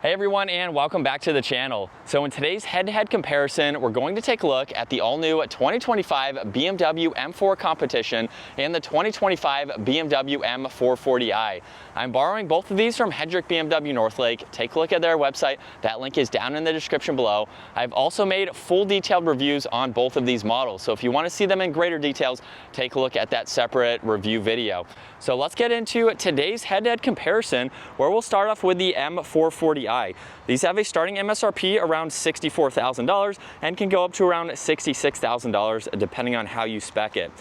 Hey everyone, and welcome back to the channel. So in today's head-to-head comparison, we're going to take a look at the all-new 2025 BMW M4 Competition and the 2025 BMW M440i. I'm borrowing both of these from Hedrick BMW Northlake. Take a look at their website. That link is down in the description below. I've also made full detailed reviews on both of these models. So if you want to see them in greater details, take a look at that separate review video. So let's get into today's head-to-head comparison, where we'll start off with the M440i. These have a starting MSRP around $64,000 and can go up to around $66,000 depending on how you spec it.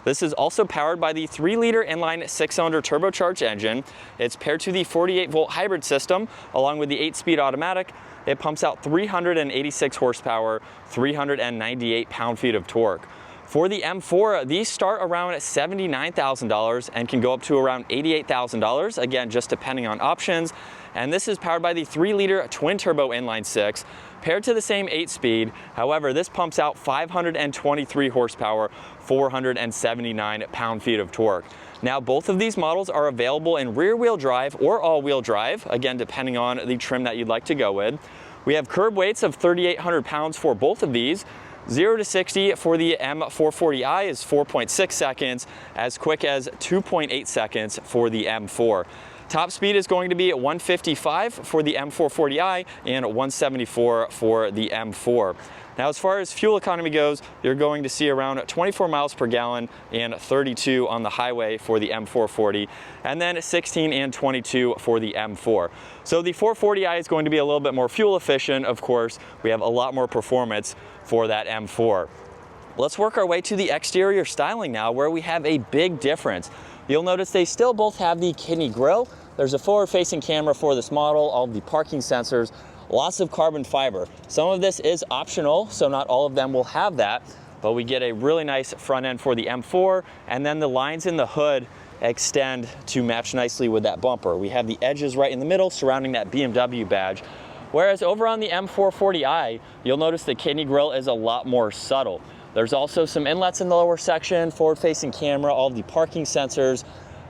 This is also powered by the 3-liter inline 6-cylinder turbocharged engine. It's paired to the 48-volt hybrid system along with the 8-speed automatic. It pumps out 386 horsepower, 398 pound-feet of torque. For the M4, these start around $79,000 and can go up to around $88,000, again, just depending on options. And this is powered by the 3-liter twin-turbo inline 6, paired to the same 8-speed. However, this pumps out 523 horsepower, 479 pound-feet of torque. Now, both of these models are available in rear-wheel drive or all-wheel drive, again, depending on the trim that you'd like to go with. We have curb weights of 3,800 pounds for both of these. 0 to 60 for the M440i is 4.6 seconds, as quick as 2.8 seconds for the M4. Top speed is going to be 155 for the M440i and 174 for the M4. Now, as far as fuel economy goes, you're going to see around 24 miles per gallon and 32 on the highway for the M440, and then 16 and 22 for the M4. So the 440i is going to be a little bit more fuel efficient. Of course, we have a lot more performance for that M4. Let's work our way to the exterior styling now, where we have a big difference. You'll notice they still both have the kidney grille. There's a forward-facing camera for this model, all of the parking sensors, lots of carbon fiber. Some of this is optional, so not all of them will have that, but we get a really nice front end for the M4, and then the lines in the hood extend to match nicely with that bumper. We have the edges right in the middle surrounding that BMW badge. Whereas over on the M440i, you'll notice the kidney grille is a lot more subtle. There's also some inlets in the lower section, forward-facing camera, all of the parking sensors.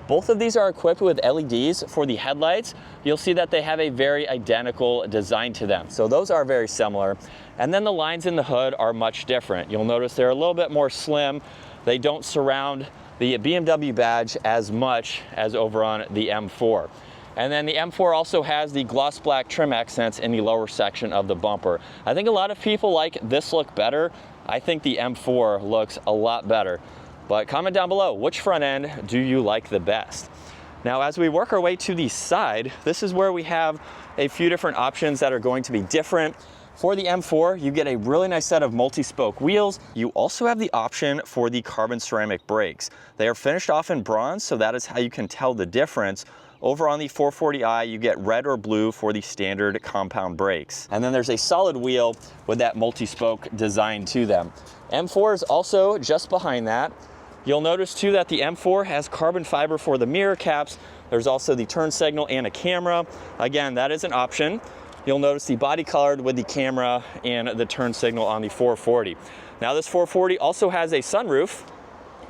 Both of these are equipped with LEDs for the headlights. You'll see that they have a very identical design to them. So those are very similar. And then the lines in the hood are much different. You'll notice they're a little bit more slim. They don't surround the BMW badge as much as over on the M4. And then the M4 also has the gloss black trim accents in the lower section of the bumper. I think a lot of people like this look better. I think the M4 looks a lot better. But comment down below, which front end do you like the best? Now, as we work our way to the side, this is where we have a few different options that are going to be different. For the M4, you get a really nice set of multi-spoke wheels. You also have the option for the carbon ceramic brakes. They are finished off in bronze, so that is how you can tell the difference. Over on the 440i, you get red or blue for the standard compound brakes. And then there's a solid wheel with that multi-spoke design to them. M4 is also just behind that. You'll notice too that the M4 has carbon fiber for the mirror caps. There's also the turn signal and a camera. Again, that is an option. You'll notice the body colored with the camera and the turn signal on the 440. Now, this 440 also has a sunroof.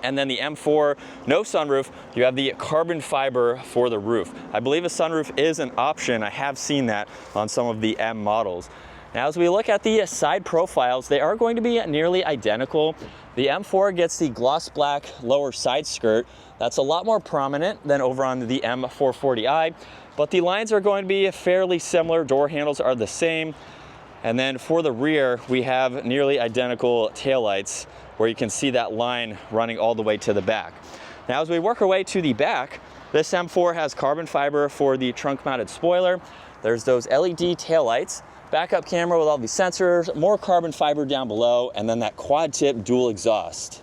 And then the M4, no sunroof. You have the carbon fiber for the roof. I believe a sunroof is an option. I have seen that on some of the M models. Now, as we look at the side profiles, they are going to be nearly identical. The M4 gets the gloss black lower side skirt. That's a lot more prominent than over on the M440i, but the lines are going to be fairly similar. Door handles are the same. And then for the rear, we have nearly identical taillights, where you can see that line running all the way to the back. Now, as we work our way to the back, this M4 has carbon fiber for the trunk-mounted spoiler. There's those LED taillights, backup camera with all the sensors, more carbon fiber down below, and then that quad-tip dual exhaust.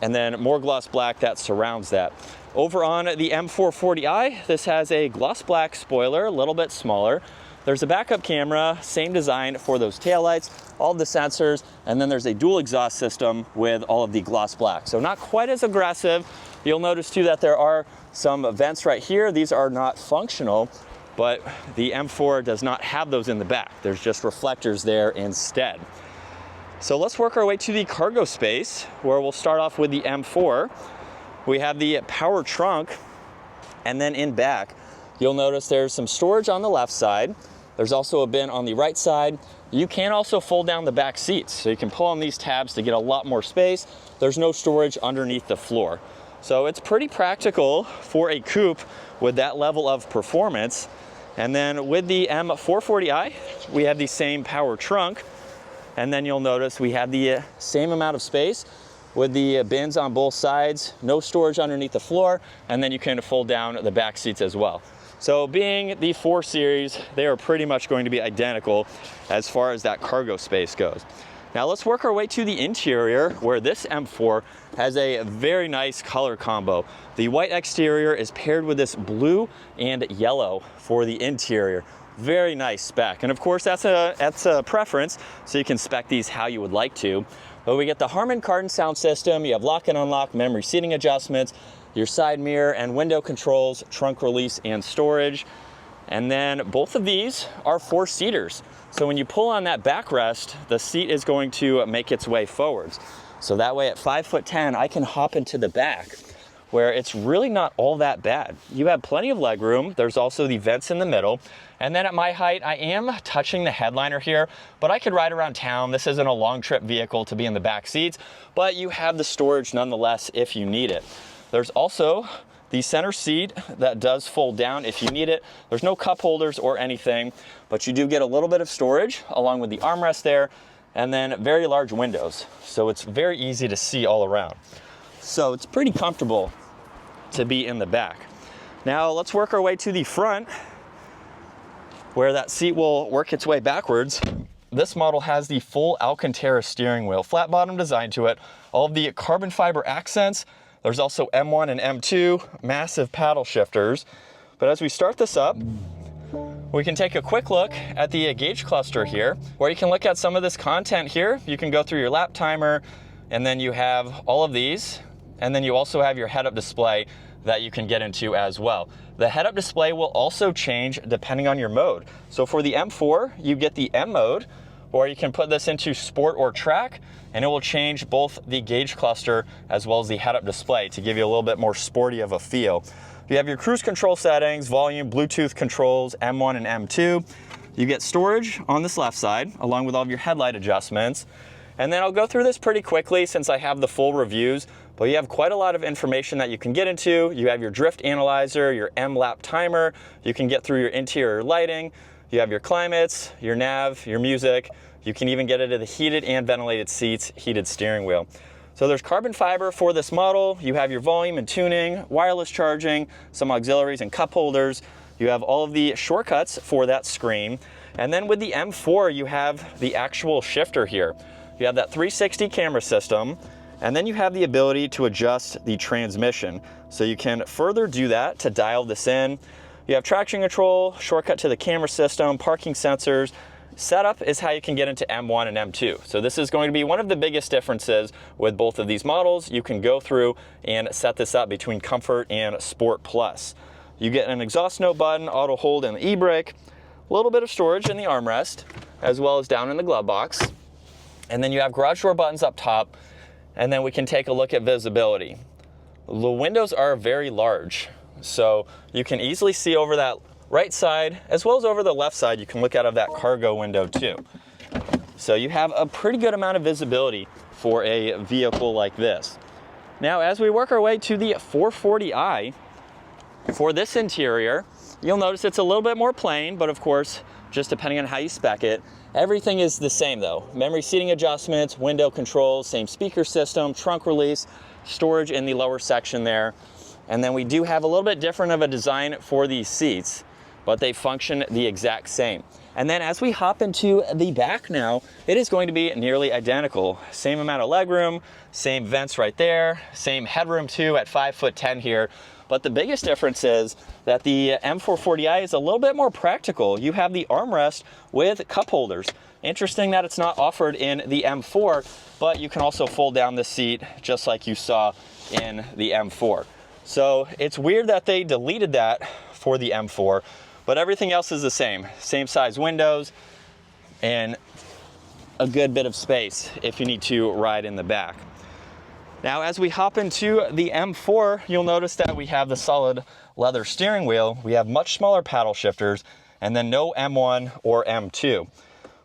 And then more gloss black that surrounds that. Over on the M440i, this has a gloss black spoiler, a little bit smaller. There's a backup camera, same design for those taillights, all the sensors, and then there's a dual exhaust system with all of the gloss black. So not quite as aggressive. You'll notice too that there are some vents right here. These are not functional, but the M4 does not have those in the back. There's just reflectors there instead. So let's work our way to the cargo space, where we'll start off with the M4. We have the power trunk, and then in back, You'll notice there's some storage on the left side. There's also a bin on the right side. You can also fold down the back seats, so you can pull on these tabs to get a lot more space. There's no storage underneath the floor. So it's pretty practical for a coupe with that level of performance. And then with the M440i, we have the same power trunk. And then you'll notice we have the same amount of space with the bins on both sides, no storage underneath the floor, and then you can fold down the back seats as well. So being the 4 Series, they are pretty much going to be identical as far as that cargo space goes. Now let's work our way to the interior, where this M4 has a very nice color combo. The white exterior is paired with this blue and yellow for the interior. Very nice spec. And of course that's a preference, so you can spec these how you would like to. But we get the Harman Kardon sound system, you have lock and unlock memory seating adjustments, your side mirror and window controls, trunk release and storage. And then both of these are 4-seaters. So when you pull on that backrest, the seat is going to make its way forwards. So that way at 5'10", I can hop into the back, where it's really not all that bad. You have plenty of leg room. There's also the vents in the middle. And then at my height, I am touching the headliner here, but I could ride around town. This isn't a long trip vehicle to be in the back seats, but you have the storage nonetheless if you need it. There's also the center seat that does fold down if you need it. There's no cup holders or anything, but you do get a little bit of storage along with the armrest there, and then very large windows. So it's very easy to see all around. So it's pretty comfortable to be in the back. Now let's work our way to the front, where that seat will work its way backwards. This model has the full Alcantara steering wheel, flat bottom design to it, all of the carbon fiber accents. There's also M1 and M2, massive paddle shifters. But as we start this up, we can take a quick look at the gauge cluster here, where you can look at some of this content here. You can go through your lap timer, and then you have all of these, and then you also have your head-up display that you can get into as well. The head-up display will also change depending on your mode. So for the M4, you get the M mode, or you can put this into sport or track, and it will change both the gauge cluster as well as the head-up display to give you a little bit more sporty of a feel. You have your cruise control settings, volume, Bluetooth controls, M1 and M2. You get storage on this left side, along with all of your headlight adjustments. And then I'll go through this pretty quickly since I have the full reviews, but you have quite a lot of information that you can get into. You have your drift analyzer, your M lap timer, you can get through your interior lighting, you have your climates, your nav, your music. You can even get into the heated and ventilated seats, heated steering wheel. So there's carbon fiber for this model. You have your volume and tuning, wireless charging, some auxiliaries and cup holders. You have all of the shortcuts for that screen. And then with the M4, you have the actual shifter here. You have that 360 camera system, and then you have the ability to adjust the transmission. So you can further do that to dial this in. You have traction control, shortcut to the camera system, parking sensors. Setup is how you can get into M1 and M2. So this is going to be one of the biggest differences with both of these models. You can go through and set this up between Comfort and Sport Plus. You get an exhaust note button, auto hold, and the e-brake, a little bit of storage in the armrest, as well as down in the glove box. And then you have garage door buttons up top, and then we can take a look at visibility. The windows are very large, so you can easily see over that right side, as well as over the left side. You can look out of that cargo window too. So you have a pretty good amount of visibility for a vehicle like this. Now, as we work our way to the 440i, for this interior, you'll notice it's a little bit more plain, but of course, just depending on how you spec it, everything is the same though. Memory seating adjustments, window controls, same speaker system, trunk release, storage in the lower section there. And then we do have a little bit different of a design for these seats, but they function the exact same. And then as we hop into the back now, it is going to be nearly identical. Same amount of legroom, same vents right there, same headroom too at 5'10" here. But the biggest difference is that the M440i is a little bit more practical. You have the armrest with cup holders. Interesting that it's not offered in the M4, but you can also fold down the seat just like you saw in the M4. So it's weird that they deleted that for the M4, but everything else is the same. Same size windows and a good bit of space if you need to ride in the back. Now, as we hop into the M4, you'll notice that we have the solid leather steering wheel. We have much smaller paddle shifters, and then no M1 or M2.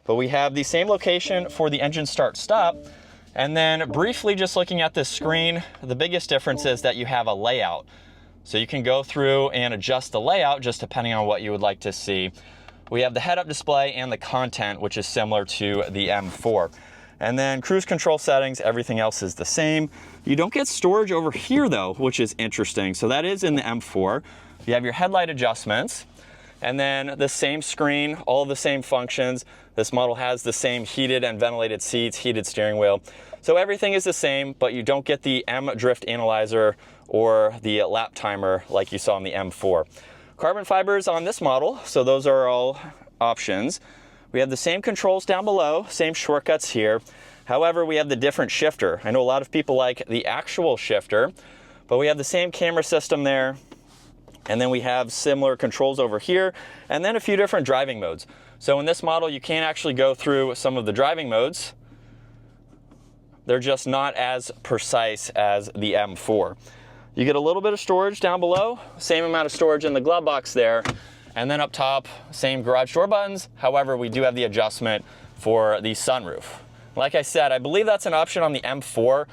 But we have the same location for the engine start stop. And then briefly just looking at this screen, the biggest difference is that you have a layout. So you can go through and adjust the layout just depending on what you would like to see. We have the head-up display and the content, which is similar to the M4. And then cruise control settings, everything else is the same. You don't get storage over here though, which is interesting. So that is in the M4. You have your headlight adjustments, and then the same screen, all the same functions. This model has the same heated and ventilated seats, heated steering wheel. So everything is the same, but you don't get the M drift analyzer or the lap timer like you saw in the M4. Carbon fibers on this model, so those are all options. We have the same controls down below, same shortcuts here. However, we have the different shifter. I know a lot of people like the actual shifter, but we have the same camera system there. And then we have similar controls over here, and then a few different driving modes. So in this model, you can actually go through some of the driving modes. They're just not as precise as the M4. You get a little bit of storage down below, same amount of storage in the glove box there, and then up top, same garage door buttons. However, we do have the adjustment for the sunroof. Like I said, I believe that's an option on the M4,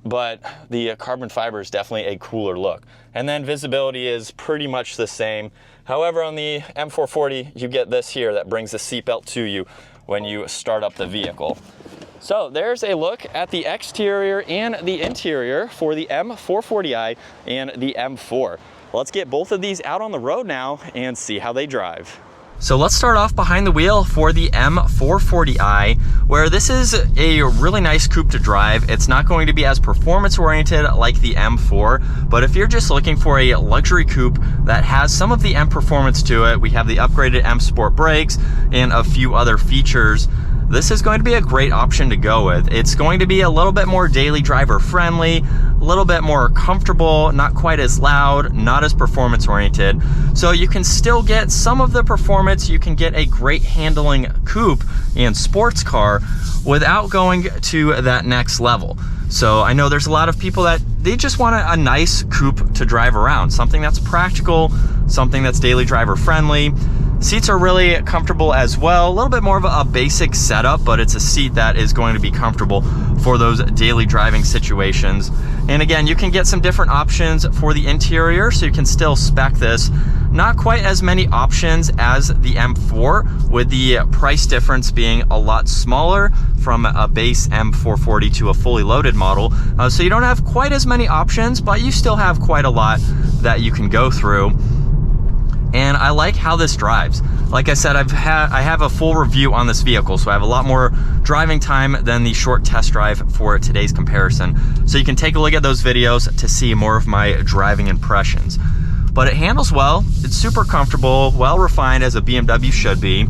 but the carbon fiber is definitely a cooler look. And then visibility is pretty much the same. However, on the M440, you get this here that brings the seatbelt to you when you start up the vehicle. So there's a look at the exterior and the interior for the M440i and the M4. Let's get both of these out on the road now and see how they drive. So let's start off behind the wheel for the M440i, where this is a really nice coupe to drive. It's not going to be as performance oriented like the M4, but if you're just looking for a luxury coupe that has some of the M performance to it, we have the upgraded M Sport brakes and a few other features. This is going to be a great option to go with. It's going to be a little bit more daily driver friendly, a little bit more comfortable, not quite as loud, not as performance oriented. So you can still get some of the performance. You can get a great handling coupe and sports car without going to that next level. So I know there's a lot of people that they just want a nice coupe to drive around, something that's practical, something that's daily driver friendly. Seats are really comfortable as well. A little bit more of a basic setup, but it's a seat that is going to be comfortable for those daily driving situations. And again, you can get some different options for the interior, so you can still spec this. Not quite as many options as the M4, with the price difference being a lot smaller from a base M440 to a fully loaded model. So you don't have quite as many options, but you still have quite a lot that you can go through. And I like how this drives. Like I said, I have a full review on this vehicle, so I have a lot more driving time than the short test drive for today's comparison. So you can take a look at those videos to see more of my driving impressions. But it handles well, it's super comfortable, well refined as a BMW should be.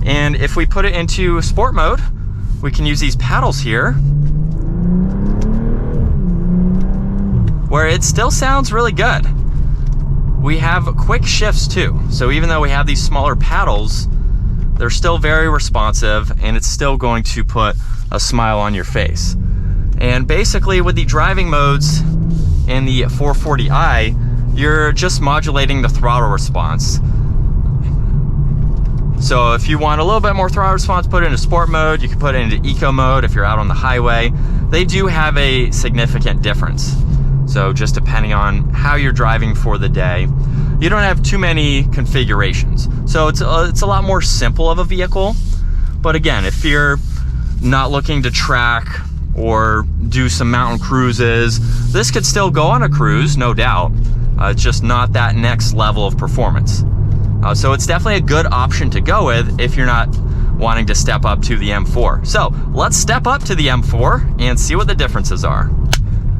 And if we put it into sport mode, we can use these paddles here, where it still sounds really good. We have quick shifts too. So even though we have these smaller paddles, they're still very responsive, and it's still going to put a smile on your face. And basically with the driving modes in the 440i, you're just modulating the throttle response. So if you want a little bit more throttle response, put it into sport mode. You can put it into eco mode if you're out on the highway. They do have a significant difference. So just depending on how you're driving for the day, you don't have too many configurations. So it's a lot more simple of a vehicle. But again, if you're not looking to track or do some mountain cruises, this could still go on a cruise, no doubt. It's just not that next level of performance. So it's definitely a good option to go with if you're not wanting to step up to the M4. So let's step up to the M4 and see what the differences are.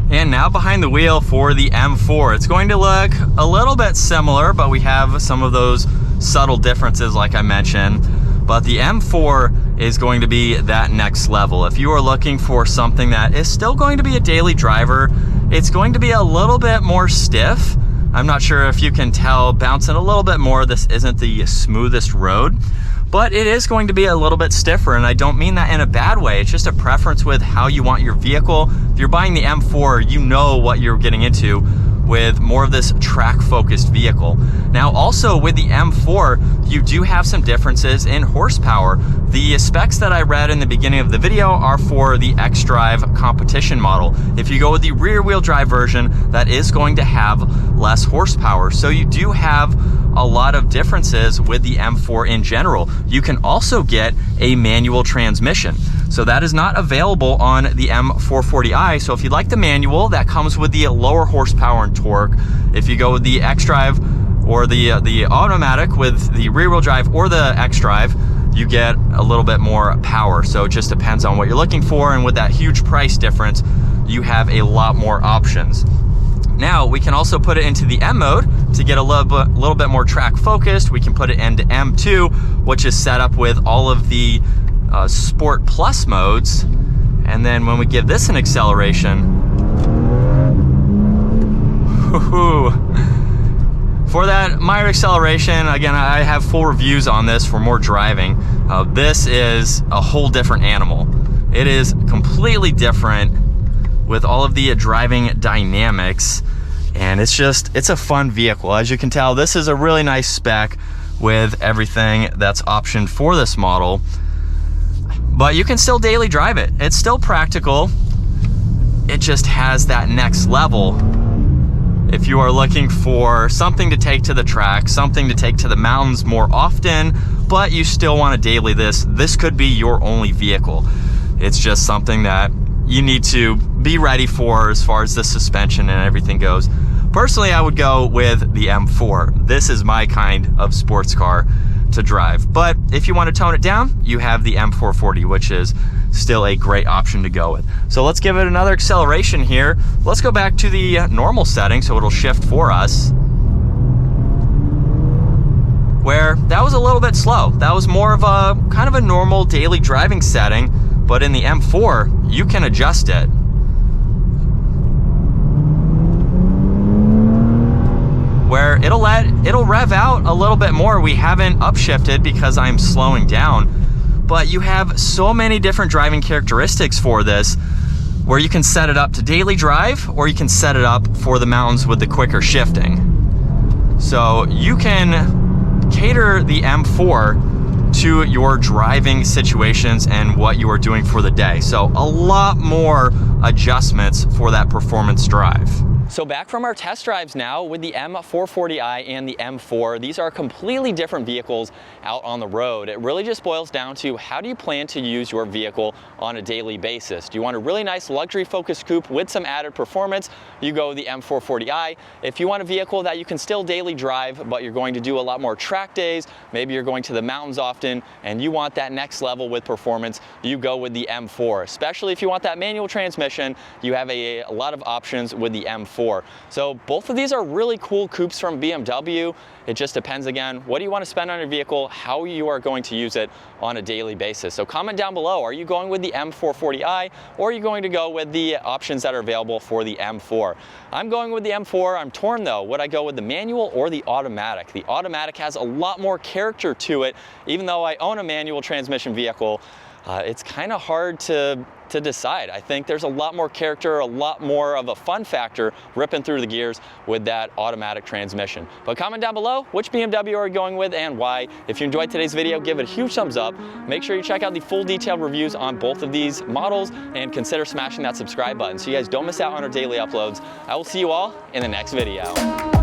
And now behind the wheel for the M4. It's going to look a little bit similar, but we have some of those subtle differences like I mentioned. But the M4 is going to be that next level. If you are looking for something that is still going to be a daily driver, it's going to be a little bit more stiff. I'm not sure if you can tell, bouncing a little bit more. This isn't the smoothest road, but it is going to be a little bit stiffer, and I don't mean that in a bad way. It's just a preference with how you want your vehicle. If you're buying the M4, you know what you're getting into with more of this track-focused vehicle. Now also with the M4, you do have some differences in horsepower. The specs that I read in the beginning of the video are for the xDrive Competition model. If you go with the rear-wheel drive version, that is going to have less horsepower. So you do have a lot of differences with the M4 in general. You can also get a manual transmission. So that is not available on the M440i. So if you like the manual, that comes with the lower horsepower and torque. If you go with the xDrive or the automatic with the rear-wheel drive or the xDrive, you get a little bit more power. So it just depends on what you're looking for, and with that huge price difference, you have a lot more options. Now we can also put it into the M mode to get a little bit more track focused. We can put it into M2, which is set up with all of the Sport Plus modes. And then when we give this an acceleration, for that minor acceleration, again, I have full reviews on this for more driving. This is a whole different animal. It is completely different with all of the driving dynamics, and it's a fun vehicle. As you can tell, this is a really nice spec with everything that's optioned for this model, but you can still daily drive it. It's still practical. It just has that next level. If you are looking for something to take to the track, something to take to the mountains more often, but you still want to daily this could be your only vehicle. It's just something that you need to be ready for as far as the suspension and everything goes. Personally, I would go with the M4. This is my kind of sports car to drive. But if you want to tone it down, you have the M440, which is still a great option to go with. So let's give it another acceleration here. Let's go back to the normal setting so it'll shift for us, where that was a little bit slow. That was more of a kind of a normal daily driving setting, but in the M4, you can adjust it. Where it'll rev out a little bit more. We haven't upshifted because I'm slowing down, but you have so many different driving characteristics for this, where you can set it up to daily drive or you can set it up for the mountains with the quicker shifting. So you can cater the M4 to your driving situations and what you are doing for the day. So a lot more adjustments for that performance drive. So back from our test drives now with the M440i and the M4. These are completely different vehicles out on the road. It really just boils down to, how do you plan to use your vehicle on a daily basis? Do you want a really nice luxury focused coupe with some added performance? You go with the M440i. If you want a vehicle that you can still daily drive, but you're going to do a lot more track days, maybe you're going to the mountains often and you want that next level with performance, you go with the M4. Especially if you want that manual transmission, you have a lot of options with the M4. So both of these are really cool coupes from BMW. It just depends, again, what do you want to spend on your vehicle, how you are going to use it on a daily basis. So comment down below, are you going with the M440i or are you going to go with the options that are available for the M4? I'm going with the M4. I'm torn though. Would I go with the manual or the automatic? The automatic has a lot more character to it. Even though I own a manual transmission vehicle, it's kind of hard to decide. I think there's a lot more character, a lot more of a fun factor ripping through the gears with that automatic transmission. But comment down below, which BMW are you going with and why? If you enjoyed today's video, give it a huge thumbs up. Make sure you check out the full detailed reviews on both of these models and consider smashing that subscribe button so you guys don't miss out on our daily uploads. I will see you all in the next video.